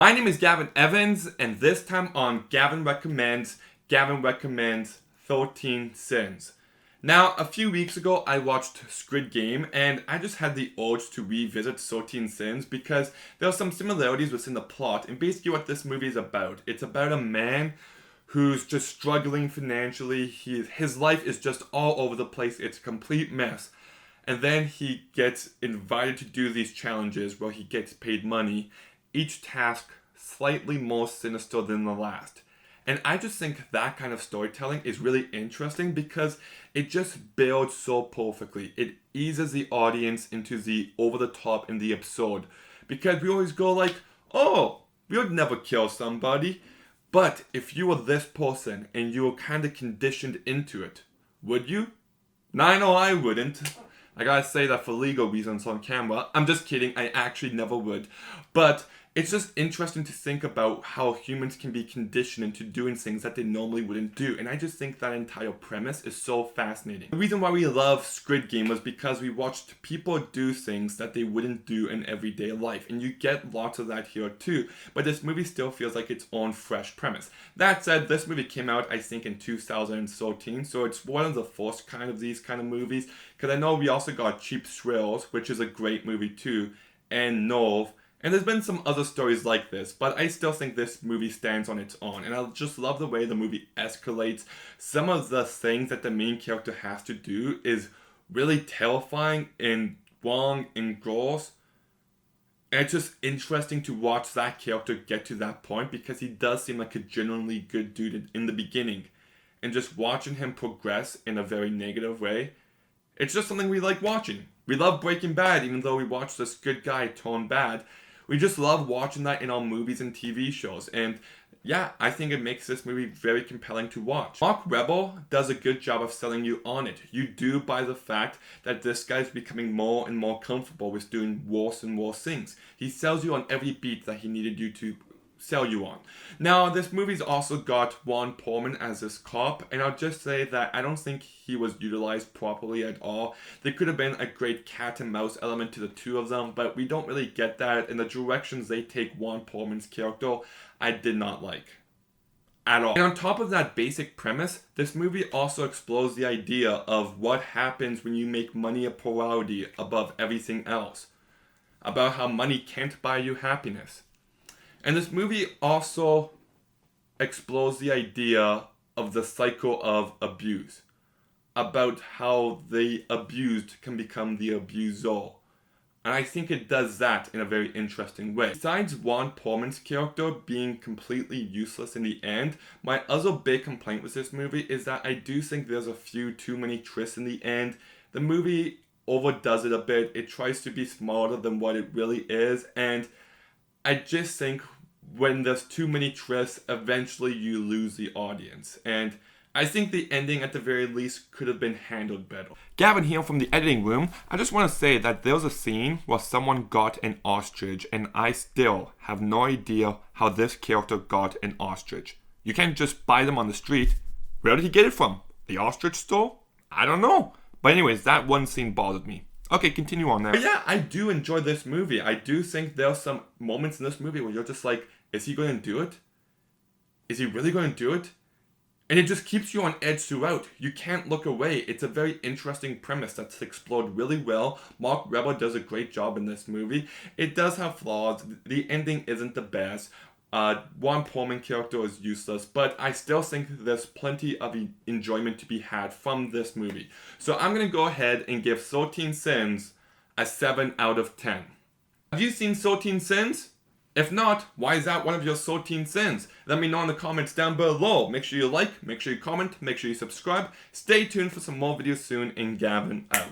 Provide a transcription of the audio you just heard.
My name is Gavin Evans, and this time on Gavin Recommends 13 Sins. Now, a few weeks ago, I watched Squid Game, and I just had the urge to revisit 13 Sins because there are some similarities within the plot, and basically what this movie is about. It's about a man who's just struggling financially. His life is just all over the place. It's a complete mess. And then he gets invited to do these challenges where he gets paid money, each task slightly more sinister than the last. And I just think that kind of storytelling is really interesting because it just builds so perfectly. It eases the audience into the over the top and the absurd. Because we always go like, oh, we would never kill somebody. But if you were this person and you were kind of conditioned into it, would you? Now I know I wouldn't. I gotta say that for legal reasons on camera. I'm just kidding, I actually never would. But it's just interesting to think about how humans can be conditioned into doing things that they normally wouldn't do. And I just think that entire premise is so fascinating. The reason why we love Squid Game was because we watched people do things that they wouldn't do in everyday life. And you get lots of that here too. But this movie still feels like its own fresh premise. That said, this movie came out, I think, in 2013. So it's one of the first kind of these kind of movies. Because I know we also got Cheap Thrills, which is a great movie too. And Nerve. And there's been some other stories like this, but I still think this movie stands on its own. And I just love the way the movie escalates. Some of the things that the main character has to do is really terrifying and wrong and gross. And it's just interesting to watch that character get to that point because he does seem like a genuinely good dude in the beginning. And just watching him progress in a very negative way, it's just something we like watching. We love Breaking Bad, even though we watch this good guy turn bad. We just love watching that in our movies and TV shows. And yeah, I think it makes this movie very compelling to watch. Mark Rebel does a good job of selling you on it. You do buy the fact that this guy's becoming more and more comfortable with doing worse and worse things. He sells you on every beat that he needed you to sell you on. Now, this movie's also got Ron Perlman as this cop, and I'll just say that I don't think he was utilized properly at all. There could have been a great cat and mouse element to the two of them, but we don't really get that, and the directions they take Ron Perlman's character, I did not like. At all. And on top of that basic premise, this movie also explores the idea of what happens when you make money a priority above everything else. About how money can't buy you happiness. And this movie also explores the idea of the cycle of abuse. About how the abused can become the abuser. And I think it does that in a very interesting way. Besides Ron Perlman's character being completely useless in the end, my other big complaint with this movie is that I do think there's a few too many twists in the end. The movie overdoes it a bit. It tries to be smarter than what it really is. And I just think when there's too many twists, eventually you lose the audience. And I think the ending at the very least could have been handled better. Gavin here from the editing room. I just want to say that there's a scene where someone got an ostrich and I still have no idea how this character got an ostrich. You can't just buy them on the street. Where did he get it from? The ostrich store? I don't know. But anyways, that one scene bothered me. Okay, continue on there. But yeah, I do enjoy this movie. I do think there are some moments in this movie where you're just like, is he going to do it? Is he really going to do it? And it just keeps you on edge throughout. You can't look away. It's a very interesting premise that's explored really well. Mark Rebel does a great job in this movie. It does have flaws. The ending isn't the best. Ron Perlman character is useless, but I still think there's plenty of enjoyment to be had from this movie. So I'm going to go ahead and give 13 Sins a 7 out of 10. Have you seen 13 Sins? If not, why is that one of your 13 sins? Let me know in the comments down below. Make sure you like, make sure you comment, make sure you subscribe. Stay tuned for some more videos soon, and Gavin out.